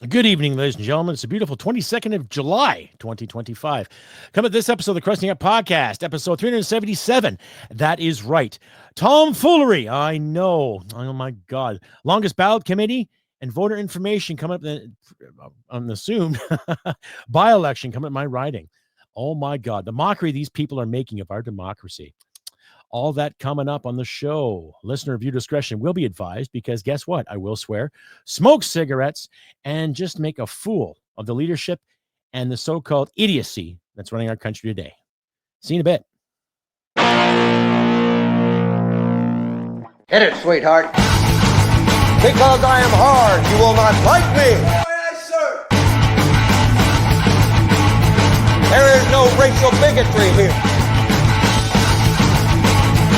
Good evening, ladies and gentlemen. It's a beautiful 22nd of July, 2025. Come at this episode of the Crusty Podcast, episode 377. That is right. Tomfoolery. I know. Oh, my God. Longest Ballot Committee and voter information coming up, I'm assumed, by-election coming up my riding. Oh, my God. The mockery these people are making of our democracy. All that coming up on the show. Listener view discretion will be advised because guess what? I will swear, smoke cigarettes, and just make a fool of the leadership and the so-called idiocy that's running our country today. See you in a bit. Hit it, sweetheart. Because I am hard, you will not like me. Yes, sir. There is no racial bigotry here.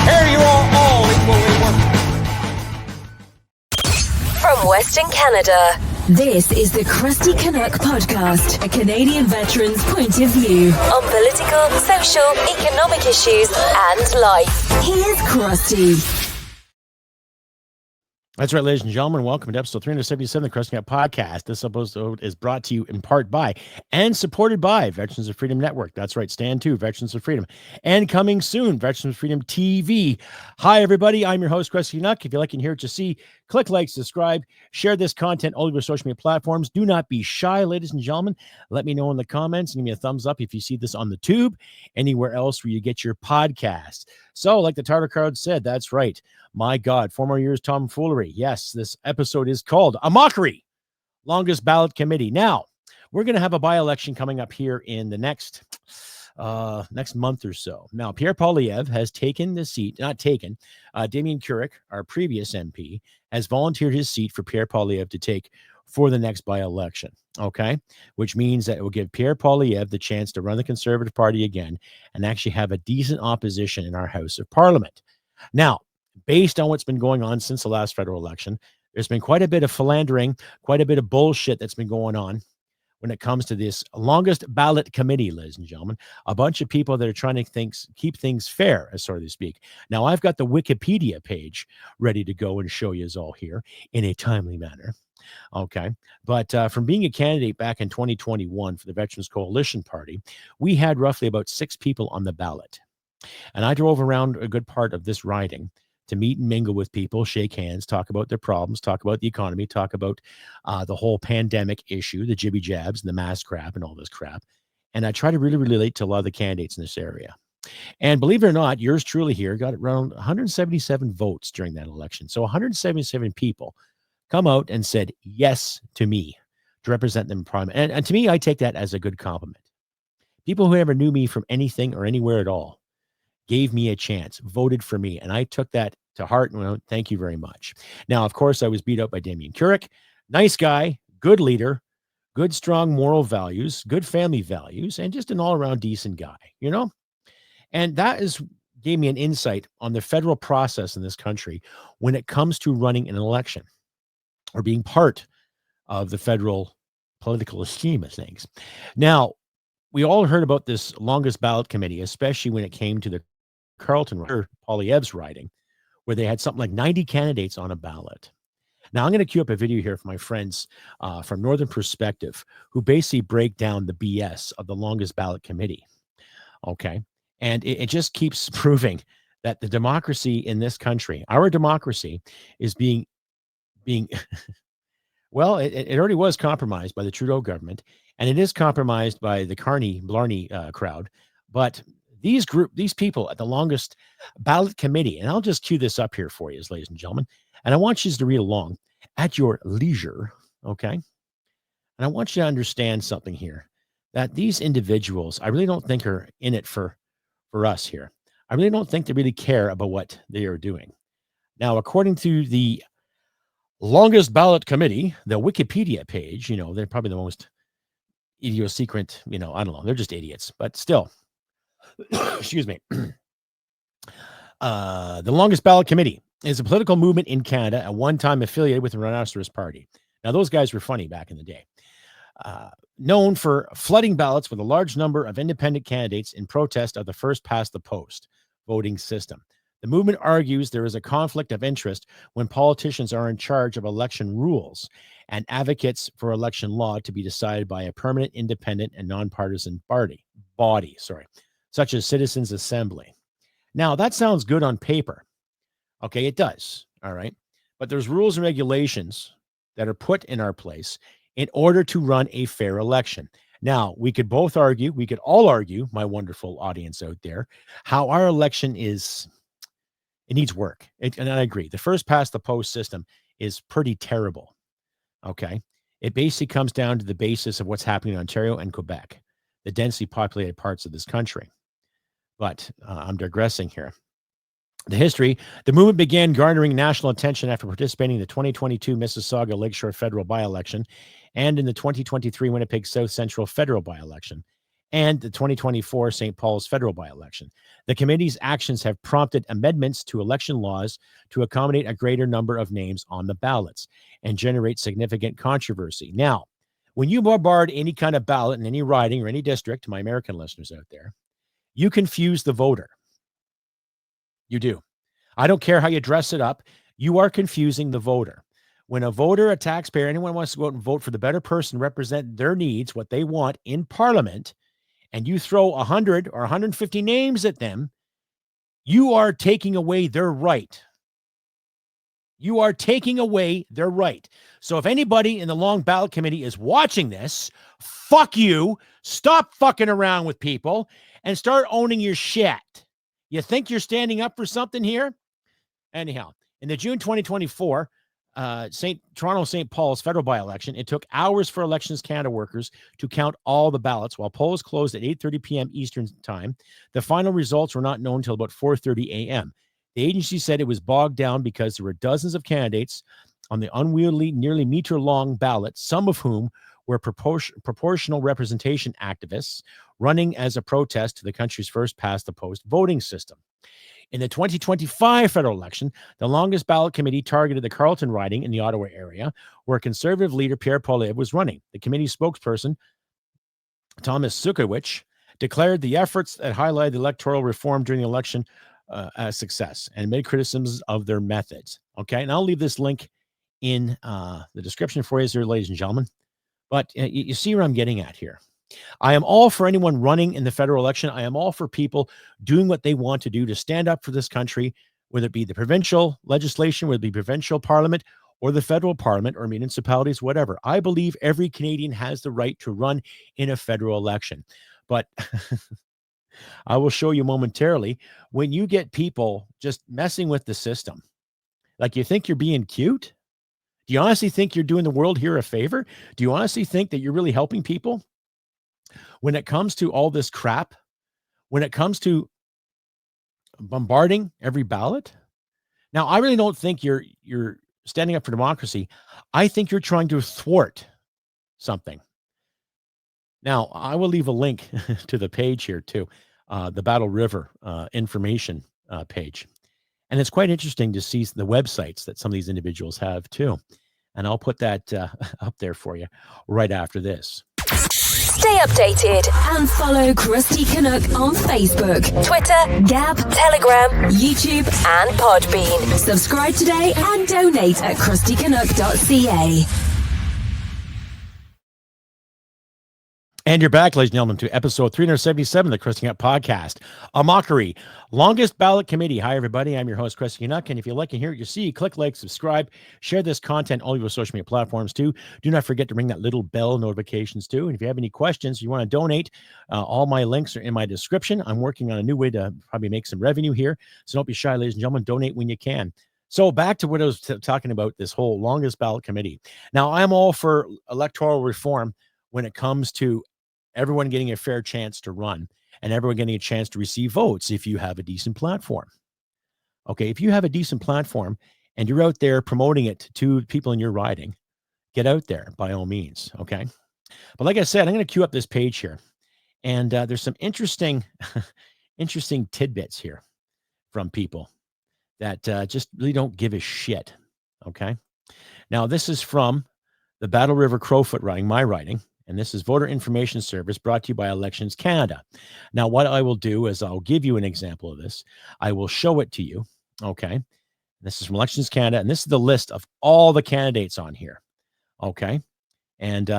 Here you are all equally worthy. From Western Canada, this is the Crusty Canuck Podcast, a Canadian veteran's point of view on political, social, economic issues and life. Here's Crusty. That's right, ladies and gentlemen. Welcome to episode 377 of the Crusty Podcast. This episode is brought to you in part by and supported by Veterans of Freedom Network. That's right, Stand 2, Veterans of Freedom. And coming soon, Veterans of Freedom TV. Hi, everybody. I'm your host, Crusty Canuck. If you like and hear what you see, click like, subscribe, share this content all over your social media platforms. Do not be shy, ladies and gentlemen. Let me know in the comments and give me a thumbs up if you see this on the tube, anywhere else where you get your podcast. So, like the title card said, that's right. My God, 4 more years tomfoolery. Yes, this episode is called A Mockery, Longest Ballot Committee. Now, we're going to have a by-election coming up here in the next month or so. Now, Pierre Poilievre has taken the seat, Damien Canuck, our previous MP, has volunteered his seat for Pierre Poilievre to take for the next by-election, okay? Which means that it will give Pierre Poilievre the chance to run the Conservative Party again and actually have a decent opposition in our House of Parliament. Now, based on what's been going on since the last federal election, there's been quite a bit of philandering, quite a bit of bullshit that's been going on when it comes to this longest ballot committee, ladies and gentlemen. A bunch of people that are trying to keep things fair, so to speak. Now, I've got the Wikipedia page ready to go and show you all here in a timely manner. Okay. But from being a candidate back in 2021 for the Veterans Coalition Party, we had roughly about 6 people on the ballot. And I drove around a good part of this riding to meet and mingle with people, shake hands, talk about their problems, talk about the economy, talk about the whole pandemic issue, the jibby jabs and the mask crap and all this crap. And I try to really relate to a lot of the candidates in this area. And believe it or not, yours truly here got around 177 votes during that election. So 177 people come out and said yes to me to represent them in Parliament. And to me, I take that as a good compliment. People who never knew me from anything or anywhere at all gave me a chance, voted for me, and I took that to heart. And well, thank you very much. Now, of course, I was beat out by Damien Canuck. Nice guy, good leader, good, strong moral values, good family values, and just an all-around decent guy, you know? And that gave me an insight on the federal process in this country when it comes to running an election or being part of the federal political scheme of things. Now, we all heard about this longest ballot committee, especially when it came to the Carleton Poilievre's riding, where they had something like 90 candidates on a ballot. Now, I'm going to cue up a video here for my friends from Northern Perspective, who basically break down the BS of the longest ballot committee. Okay. And it just keeps proving that the democracy in this country, our democracy, is being well, it already was compromised by the Trudeau government, and it is compromised by the Carney-Blarney crowd. But these people at the longest ballot committee, and I'll just cue this up here for you, ladies and gentlemen, and I want you to read along at your leisure, okay? And I want you to understand something here, that these individuals, I really don't think are in it for us here. I really don't think they really care about what they are doing. Now, according to the longest ballot committee, the Wikipedia page, they're probably the most idiosyncratic, I don't know, they're just idiots, but still, excuse me. The longest ballot committee is a political movement in Canada at one time affiliated with the Rhinoceros Party. Now, those guys were funny back in the day. Known for flooding ballots with a large number of independent candidates in protest of the first past the post voting system. The movement argues there is a conflict of interest when politicians are in charge of election rules and advocates for election law to be decided by a permanent, independent, and nonpartisan body, such as Citizens Assembly. Now, that sounds good on paper. Okay, it does. All right. But there's rules and regulations that are put in our place in order to run a fair election. Now, we could all argue, my wonderful audience out there, how our election it needs work. And I agree. The first past the post system is pretty terrible. Okay. It basically comes down to the basis of what's happening in Ontario and Quebec, the densely populated parts of this country. But I'm digressing here. The history, the movement began garnering national attention after participating in the 2022 Mississauga Lakeshore federal by-election and in the 2023 Winnipeg South Central federal by-election and the 2024 St. Paul's federal by-election. The committee's actions have prompted amendments to election laws to accommodate a greater number of names on the ballots and generate significant controversy. Now, when you bombard any kind of ballot in any riding or any district, my American listeners out there, you confuse the voter. You do. I don't care how you dress it up. You are confusing the voter. When a voter, a taxpayer, anyone wants to go out and vote for the better person, represent their needs, what they want in Parliament, and you throw 100 or 150 names at them, you are taking away their right. You are taking away their right. So if anybody in the Long Ballot Committee is watching this, fuck you. Stop fucking around with people and start owning your shit. You think you're standing up for something here? Anyhow, in the June 2024 Toronto St. Paul's federal by-election, it took hours for Elections Canada workers to count all the ballots while polls closed at 8:30 p.m. Eastern time. The final results were not known until about 4:30 a.m. The agency said it was bogged down because there were dozens of candidates on the unwieldy, nearly meter-long ballot, some of whom were proportional representation activists running as a protest to the country's first past-the-post voting system. In the 2025 federal election, the Longest Ballot Committee targeted the Carleton riding in the Ottawa area, where Conservative leader Pierre Poilievre was running. The committee's spokesperson, Thomas Sukowicz, declared the efforts that highlighted the electoral reform during the election a success and made criticisms of their methods. Okay, and I'll leave this link in the description for you, there, ladies and gentlemen. But you see where I'm getting at here. I am all for anyone running in the federal election. I am all for people doing what they want to do to stand up for this country, whether it be the provincial legislation, whether it be provincial parliament or the federal parliament or municipalities, whatever. I believe every Canadian has the right to run in a federal election. But I will show you momentarily, when you get people just messing with the system, like you think you're being cute? Do you honestly think you're doing the world here a favor? Do you honestly think that you're really helping people? When it comes to all this crap, when it comes to bombarding every ballot, now I really don't think you're standing up for democracy. I think you're trying to thwart something. Now, I will leave a link to the page here too, the Battle River information page. And it's quite interesting to see the websites that some of these individuals have too. And I'll put that up there for you right after this. Stay updated and follow Crusty Canuck on Facebook, Twitter, Gab, Telegram, YouTube, and Podbean. Subscribe today and donate at crustycanuck.ca. And you're back, ladies and gentlemen, to episode 377 of the Crusty Canuck podcast, a mockery, Longest Ballot Committee. Hi, everybody. I'm your host, Crusty Canuck. And if you like and hear what you see, click like, subscribe, share this content, all your social media platforms too. Do not forget to ring that little bell notifications too. And if you have any questions, you want to donate, all my links are in my description. I'm working on a new way to probably make some revenue here. So don't be shy, ladies and gentlemen. Donate when you can. So back to what I was talking about, this whole Longest Ballot Committee. Now, I'm all for electoral reform when it comes to everyone getting a fair chance to run and everyone getting a chance to receive votes if you have a decent platform. Okay, if you have a decent platform and you're out there promoting it to people in your riding, get out there by all means, okay? But like I said, I'm going to queue up this page here. And there's some interesting tidbits here from people that just really don't give a shit, okay? Now, this is from the Battle River Crowfoot riding, my riding. And this is Voter Information Service brought to you by Elections Canada. Now, what I will do is I'll give you an example of this. I will show it to you. Okay. This is from Elections Canada. And this is the list of all the candidates on here. Okay. And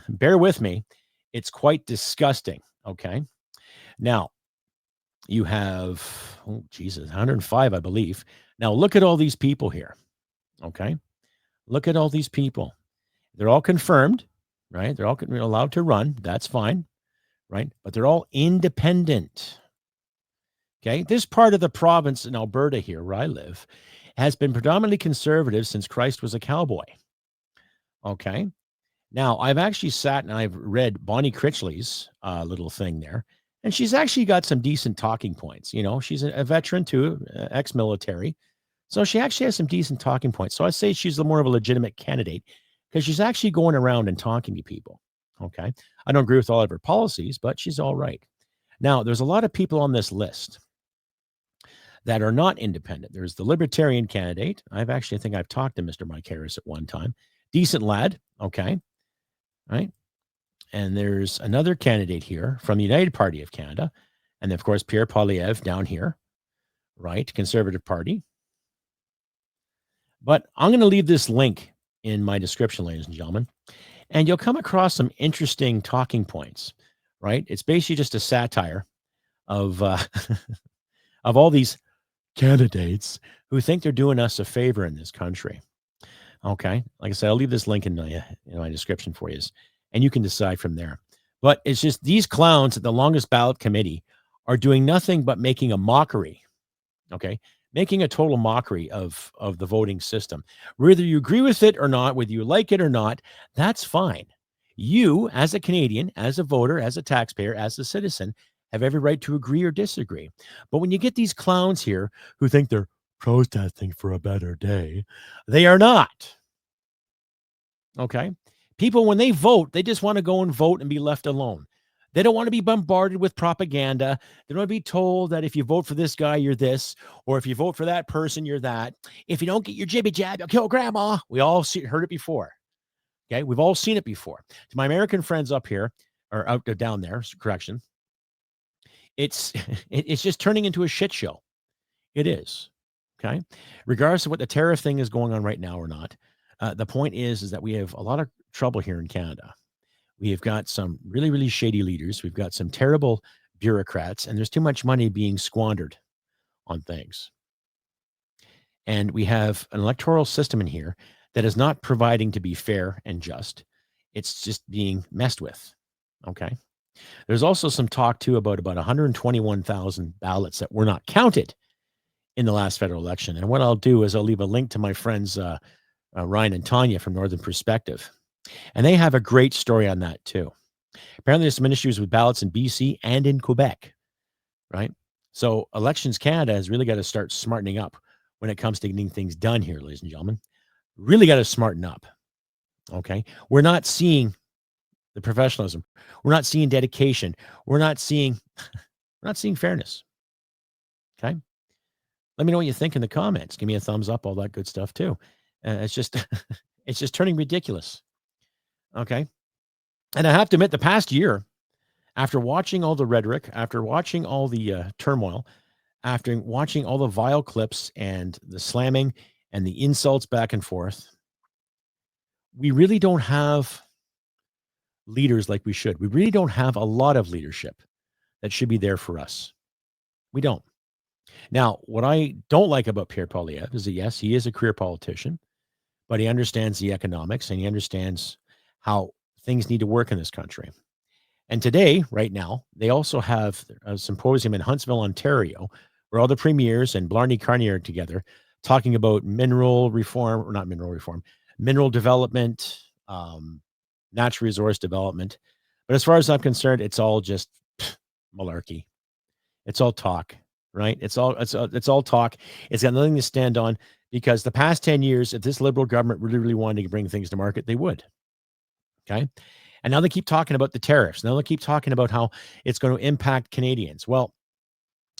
bear with me. It's quite disgusting. Okay. Now, you have, oh, Jesus, 105, I believe. Now, look at all these people here. Okay. Look at all these people. They're all confirmed, right? They're all allowed to run. That's fine, right? But they're all independent. Okay. This part of the province in Alberta here, where I live, has been predominantly conservative since Christ was a cowboy. Okay. Now, I've actually sat and I've read Bonnie Critchley's little thing there, and she's actually got some decent talking points. You know, she's a veteran too, ex-military. So she actually has some decent talking points. So I say she's more of a legitimate candidate because she's actually going around and talking to people. Okay. I don't agree with all of her policies, but she's all right. Now, there's a lot of people on this list that are not independent. There's the Libertarian candidate. I think I've talked to Mr. Mike Harris at one time. Decent lad. Okay. Right. And there's another candidate here from the United Party of Canada. And of course, Pierre Poilievre down here, right? Conservative Party. But I'm going to leave this link in my description, ladies and gentlemen, and you'll come across some interesting talking points, right? It's basically just a satire of of all these candidates who think they're doing us a favor in this country. Okay. Like I said, I'll leave this link in my description for you, and you can decide from there. But it's just these clowns at the Longest Ballot Committee are doing nothing but making a mockery. Okay. Making a total mockery of the voting system. Whether you agree with it or not, whether you like it or not, that's fine. You, as a Canadian, as a voter, as a taxpayer, as a citizen, have every right to agree or disagree. But when you get these clowns here who think they're protesting for a better day, they are not. Okay? People, when they vote, they just want to go and vote and be left alone. They don't want to be bombarded with propaganda. They don't want to be told that if you vote for this guy, you're this, or if you vote for that person, you're that. If you don't get your jibby jab, you'll kill grandma. We all heard it before. Okay, we've all seen it before. To my American friends up here, or out down there, correction, it's just turning into a shit show. It is. Okay, regardless of what the tariff thing is going on right now or not. The point is that we have a lot of trouble here in Canada. We have got some really, really shady leaders. We've got some terrible bureaucrats, and there's too much money being squandered on things. And we have an electoral system in here that is not providing to be fair and just. It's just being messed with. Okay. There's also some talk too about 121,000 ballots that were not counted in the last federal election. And what I'll do is I'll leave a link to my friends Ryan and Tanya from Northern Perspective. And they have a great story on that too. Apparently there's some issues with ballots in BC and in Quebec, right? So Elections Canada has really got to start smartening up when it comes to getting things done here, ladies and gentlemen. Really got to smarten up, okay? We're not seeing the professionalism. We're not seeing dedication. We're not seeing fairness, okay? Let me know what you think in the comments. Give me a thumbs up, all that good stuff too. It's just turning ridiculous. Okay. And I have to admit, the past year, after watching all the rhetoric, after watching all the turmoil, after watching all the vile clips and the slamming and the insults back and forth, we really don't have leaders like we should. We really don't have a lot of leadership that should be there for us. We don't. Now, what I don't like about Pierre Poilievre is that, yes, he is a career politician, but he understands the economics and he understands how things need to work in this country. And today, right now, they also have a symposium in Huntsville, Ontario, where all the premiers and Blarney Carney are together talking about mineral development, natural resource development. But as far as I'm concerned, it's all just malarkey. It's all talk, right? It's all talk. It's got nothing to stand on, because the past 10 years, if this Liberal government really wanted to bring things to market, they would. Okay. And now they keep talking about the tariffs. Now they keep talking about how it's going to impact Canadians. Well,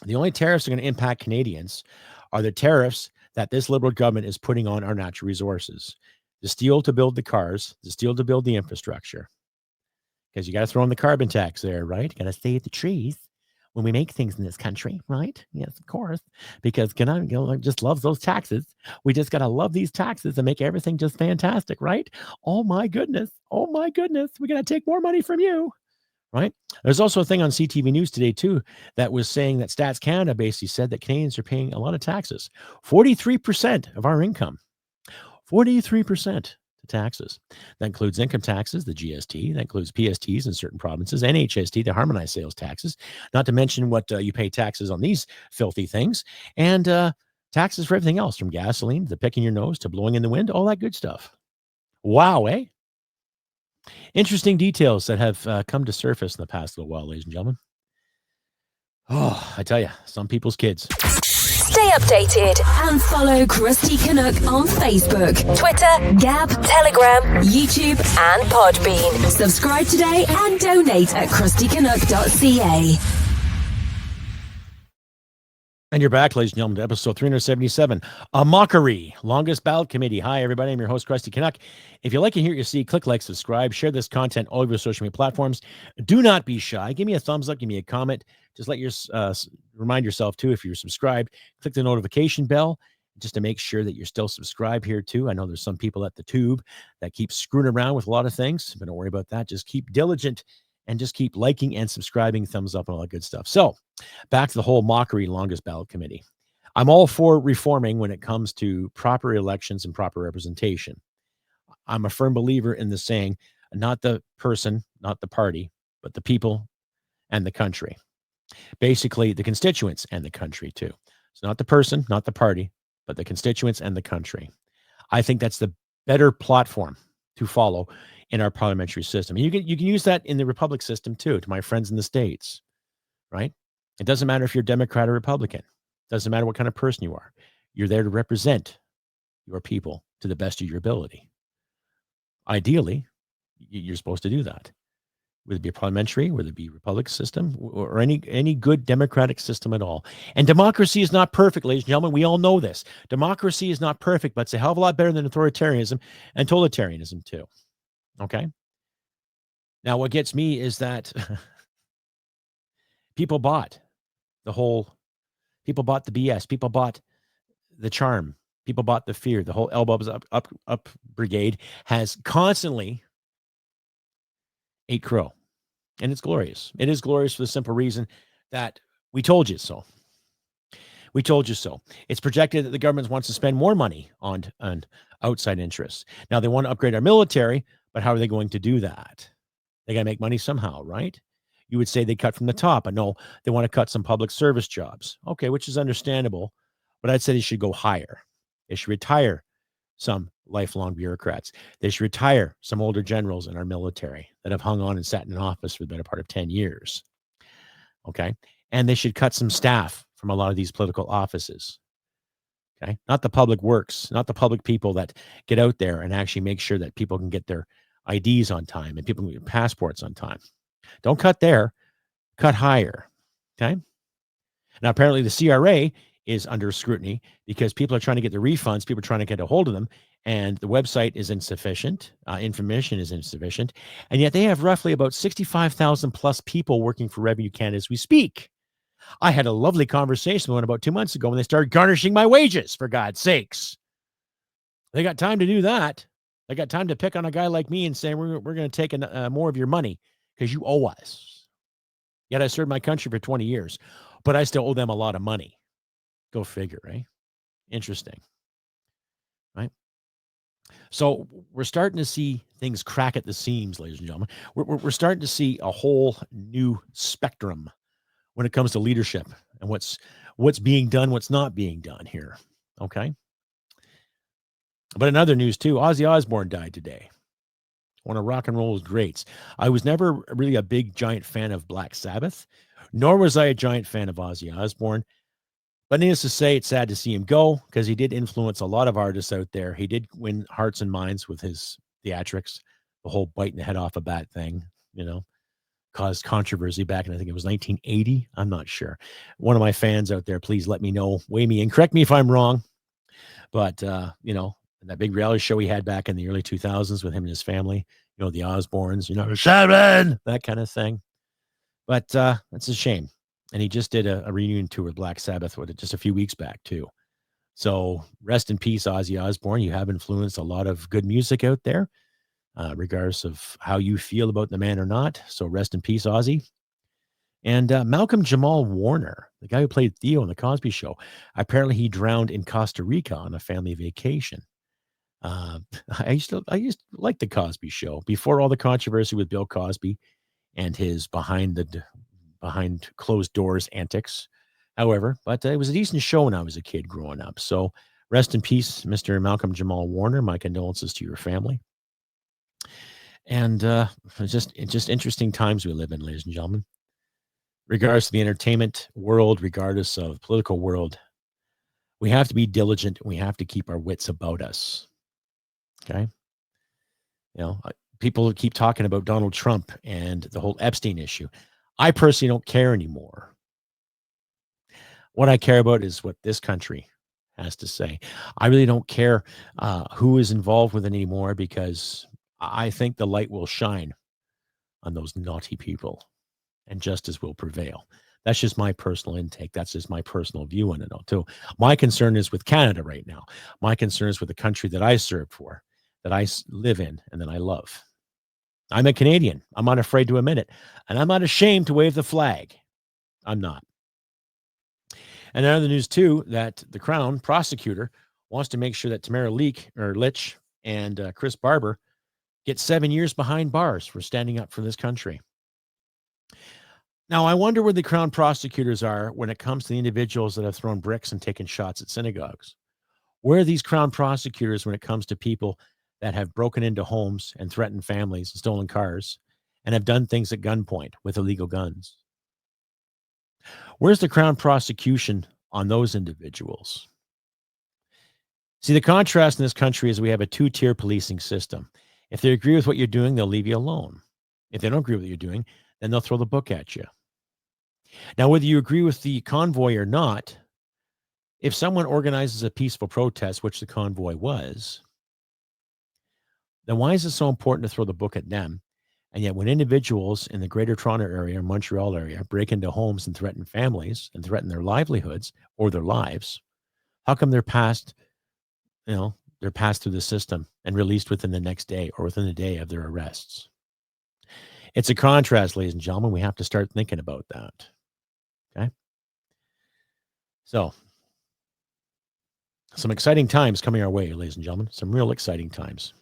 the only tariffs that are going to impact Canadians are the tariffs that this Liberal government is putting on our natural resources. The steel to build the cars, the steel to build the infrastructure. Because you got to throw in the carbon tax there, right? Got to stay at the trees. when we make things in this country, right? Yes, of course, because Canuck just loves those taxes. We just got to love these taxes and make everything just fantastic, right? Oh my goodness. Oh my goodness. We're going to take more money from you, right? There's also a thing on CTV News today, too, that was saying that Stats Canada basically said that Canadians are paying a lot of taxes, 43% of our income, 43%. Taxes. That includes income taxes, the GST. That includes PSTs in certain provinces, NHST, the harmonized sales taxes, not to mention what you pay taxes on these filthy things, and taxes for everything else, from gasoline to picking your nose to blowing in the wind, all that good stuff. Wow, eh? Interesting details that have come to surface in the past little while, ladies and gentlemen. Oh, I tell you, some people's kids. Stay updated and follow Crusty Canuck on Facebook, Twitter, Gab, Telegram, YouTube, and Podbean. Subscribe today and donate at crustycanuck.ca. And you're back, ladies and gentlemen, to episode 377, A Mockery, Longest Ballot Committee. Hi, everybody. I'm your host, Crusty Canuck. If you like to hear what you see, click like, subscribe, share this content all over your social media platforms. Do not be shy. Give me a thumbs up. Give me a comment. Just let your remind yourself, too, if you're subscribed, click the notification bell just to make sure that you're still subscribed here, too. I know there's some people at the tube that keep screwing around with a lot of things, but don't worry about that. Just keep diligent and just keep liking and subscribing, thumbs up, and all that good stuff. So back to the whole Mockery Longest Ballot Committee. I'm all for reforming when it comes to proper elections and proper representation. I'm a firm believer in the saying, not the person, not the party, but the people and the country. Basically, the constituents and the country, too. It's not the person, not the party, but the constituents and the country. I think that's the better platform to follow in our parliamentary system. And you can use that in the republic system, too, to my friends in the States, right? It doesn't matter if you're Democrat or Republican. It doesn't matter what kind of person you are. You're there to represent your people to the best of your ability. Ideally, you're supposed to do that. Whether it be a parliamentary, whether it be republic system, or any good democratic system at all. And democracy is not perfect, ladies and gentlemen. We all know this. Democracy is not perfect, but it's a hell of a lot better than authoritarianism and totalitarianism, too. Okay? Now, what gets me is that people bought the BS. People bought the charm. People bought the fear. The whole elbows up brigade has constantly ate crow. And it's glorious. It is glorious for the simple reason that we told you so. We told you so. It's projected that the government wants to spend more money on outside interests. Now, they want to upgrade our military, but how are they going to do that? They got to make money somehow, right? You would say they cut from the top, but no, they want to cut some public service jobs. Okay, which is understandable, but I'd say they should go higher. They should retire some lifelong bureaucrats. They should retire some older generals in our military that have hung on and sat in office for the better part of 10 years. Okay, and they should cut some staff from a lot of these political offices. Okay, not the public works, not the public people that get out there and actually make sure that people can get their IDs on time and people can get passports on time. Don't cut there, cut higher. Okay. Now, apparently the CRA is under scrutiny because people are trying to get the refunds. People are trying to get a hold of them, and the website is insufficient. Information is insufficient. And yet they have roughly about 65,000 plus people working for Revenue Canada as we speak. I had a lovely conversation with one about 2 months ago when they started garnishing my wages, for God's sakes. They got time to do that. They got time to pick on a guy like me and say, we're going to take more of your money because you owe us. Yet I served my country for 20 years, but I still owe them a lot of money. Go figure, right? Interesting, right? So we're starting to see things crack at the seams, ladies and gentlemen. We're starting to see a whole new spectrum when it comes to leadership and what's being done, what's not being done here, okay? But in other news, too, Ozzy Osbourne died today. One of rock and roll's greats. I was never really a big, giant fan of Black Sabbath, nor was I a giant fan of Ozzy Osbourne. But needless to say, it's sad to see him go because he did influence a lot of artists out there. He did win hearts and minds with his theatrics, the whole biting the head off a bat thing, caused controversy back in, I think it was 1980. I'm not sure. One of my fans out there, please let me know, weigh me and correct me if I'm wrong. But, that big reality show he had back in the early 2000s with him and his family, the Osbournes, Sharon, that kind of thing. But that's a shame. And he just did a reunion tour with Black Sabbath just a few weeks back, too. So rest in peace, Ozzy Osbourne. You have influenced a lot of good music out there, regardless of how you feel about the man or not. So rest in peace, Ozzy. And Malcolm Jamal Warner, the guy who played Theo on The Cosby Show, apparently he drowned in Costa Rica on a family vacation. I used to like The Cosby Show before all the controversy with Bill Cosby and his behind closed doors antics. However, but it was a decent show when I was a kid growing up. So rest in peace, Mr. Malcolm Jamal Warner. My condolences to your family. And it's just interesting times we live in, ladies and gentlemen. Regardless of the entertainment world, regardless of the political world, we have to be diligent. We have to keep our wits about us. Okay. People keep talking about Donald Trump and the whole Epstein issue. I personally don't care anymore. What I care about is what this country has to say. I really don't care who is involved with it anymore, because I think the light will shine on those naughty people and justice will prevail. That's just my personal intake. That's just my personal view on it all, too. My concern is with Canada right now. My concern is with the country that I serve for, that I live in, and that I love. I'm a Canadian. I'm not afraid to admit it. And I'm not ashamed to wave the flag. I'm not. And another news, too, that the Crown prosecutor wants to make sure that Tamara Lich and Chris Barber get 7 years behind bars for standing up for this country. Now, I wonder where the Crown prosecutors are when it comes to the individuals that have thrown bricks and taken shots at synagogues. Where are these Crown prosecutors when it comes to people that have broken into homes and threatened families and stolen cars and have done things at gunpoint with illegal guns? Where's the Crown prosecution on those individuals? See, the contrast in this country is we have a two-tier policing system. If they agree with what you're doing, they'll leave you alone. If they don't agree with what you're doing, then they'll throw the book at you. Now, whether you agree with the convoy or not, if someone organizes a peaceful protest, which the convoy was, then why is it so important to throw the book at them? And yet when individuals in the Greater Toronto area or Montreal area break into homes and threaten families and threaten their livelihoods or their lives, how come they're passed through the system and released within the next day or within the day of their arrests? It's a contrast, ladies and gentlemen. We have to start thinking about that. Okay. So some exciting times coming our way, ladies and gentlemen, some real exciting times.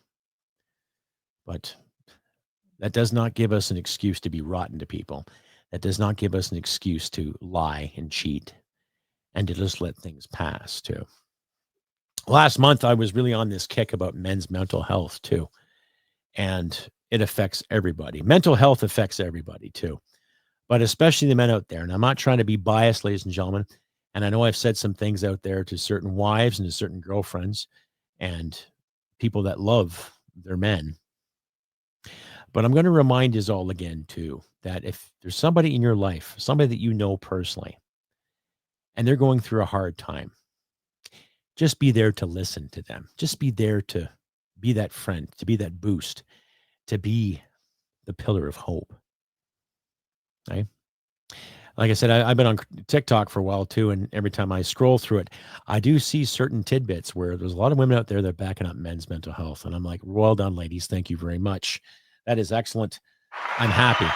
But that does not give us an excuse to be rotten to people. That does not give us an excuse to lie and cheat and to just let things pass, too. Last month, I was really on this kick about men's mental health, too. And it affects everybody. Mental health affects everybody, too. But especially the men out there. And I'm not trying to be biased, ladies and gentlemen. And I know I've said some things out there to certain wives and to certain girlfriends and people that love their men. But I'm going to remind you all again, too, that if there's somebody in your life, somebody that you know personally, and they're going through a hard time, just be there to listen to them. Just be there to be that friend, to be that boost, to be the pillar of hope. Right? Like I said, I've been on TikTok for a while, too, and every time I scroll through it, I do see certain tidbits where there's a lot of women out there that are backing up men's mental health. And I'm like, well done, ladies. Thank you very much. That is excellent. I'm happy.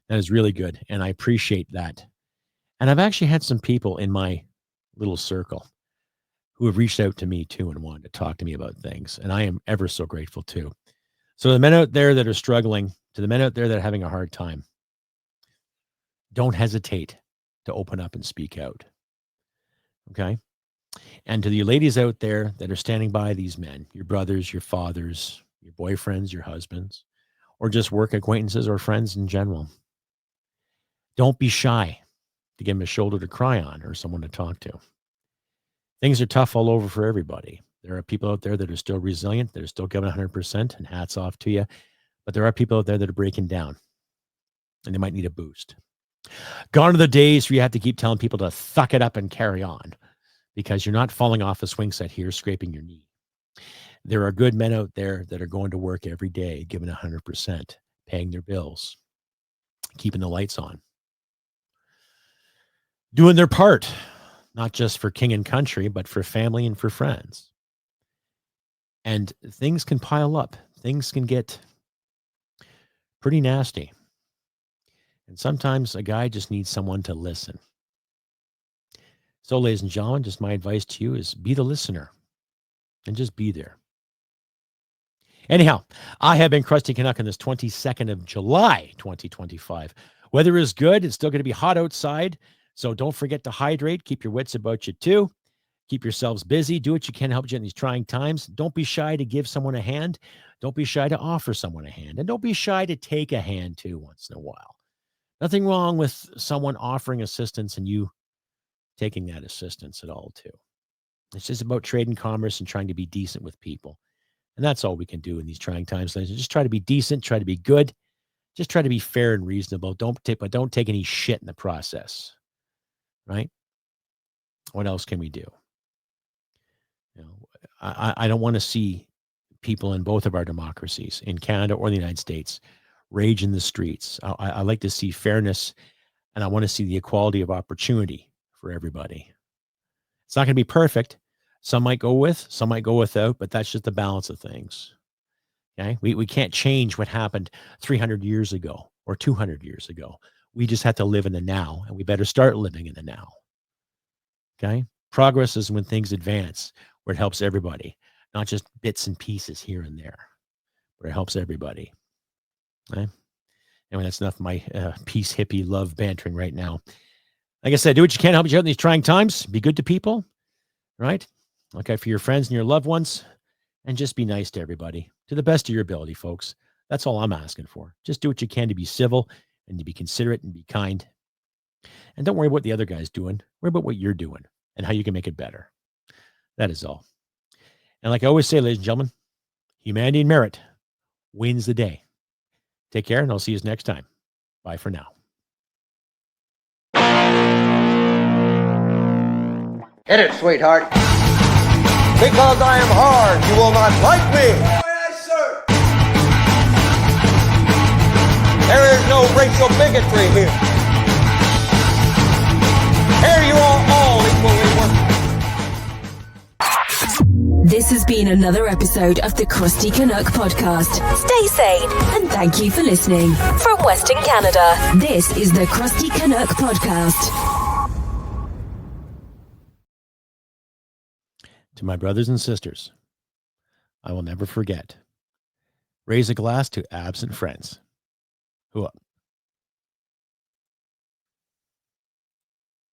That is really good, and I appreciate that. And I've actually had some people in my little circle who have reached out to me, too, and wanted to talk to me about things, and I am ever so grateful, too. So the men out there that are struggling, to the men out there that are having a hard time, don't hesitate to open up and speak out, okay? And to the ladies out there that are standing by these men, your brothers, your fathers, your boyfriends, your husbands, or just work acquaintances or friends in general, don't be shy to give them a shoulder to cry on or someone to talk to. Things are tough all over for everybody. There are people out there that are still resilient. They're still giving 100%, and hats off to you. But there are people out there that are breaking down, and they might need a boost. Gone are the days where you have to keep telling people to suck it up and carry on, because you're not falling off a swing set here, scraping your knee. There are good men out there that are going to work every day, giving 100%, paying their bills, keeping the lights on, doing their part, not just for king and country, but for family and for friends. And things can pile up. Things can get pretty nasty. And sometimes a guy just needs someone to listen. So, ladies and gentlemen, just my advice to you is be the listener and just be there. Anyhow, I have been Crusty Canuck on this 22nd of July, 2025. Weather is good. It's still going to be hot outside. So don't forget to hydrate. Keep your wits about you too. Keep yourselves busy. Do what you can to help you in these trying times. Don't be shy to give someone a hand. Don't be shy to offer someone a hand. And don't be shy to take a hand too once in a while. Nothing wrong with someone offering assistance and you taking that assistance at all too. It's just about trade and commerce and trying to be decent with people. And that's all we can do in these trying times. Just try to be decent, try to be good, just try to be fair and reasonable. Don't take any shit in the process, right? What else can we do? You know, I don't want to see people in both of our democracies, in Canada or the United States, rage in the streets. I like to see fairness, and I want to see the equality of opportunity for everybody. It's not going to be perfect. Some might go with, some might go without, but that's just the balance of things. Okay. We can't change what happened 300 years ago or 200 years ago. We just have to live in the now, and we better start living in the now. Okay. Progress is when things advance, where it helps everybody, not just bits and pieces here and there, where it helps everybody. Okay. Anyway, that's enough of my peace hippie love bantering right now. Like I said, do what you can to help each other in these trying times. Be good to people, right? Look out for your friends and your loved ones, and just be nice to everybody to the best of your ability, folks. That's all I'm asking for. Just do what you can to be civil and to be considerate and be kind. And don't worry about what the other guy's doing. Worry about what you're doing and how you can make it better. That is all. And like I always say, ladies and gentlemen, humanity and merit wins the day. Take care, and I'll see you next time. Bye for now. Hit it, sweetheart. Because I am hard, you will not like me. Yes, sir. There is no racial bigotry here. Here you are all equally worthless. This has been another episode of the Crusty Canuck podcast. Stay sane and thank you for listening. From Western Canada, this is the Crusty Canuck podcast. To my brothers and sisters, I will never forget. Raise a glass to absent friends. Who up?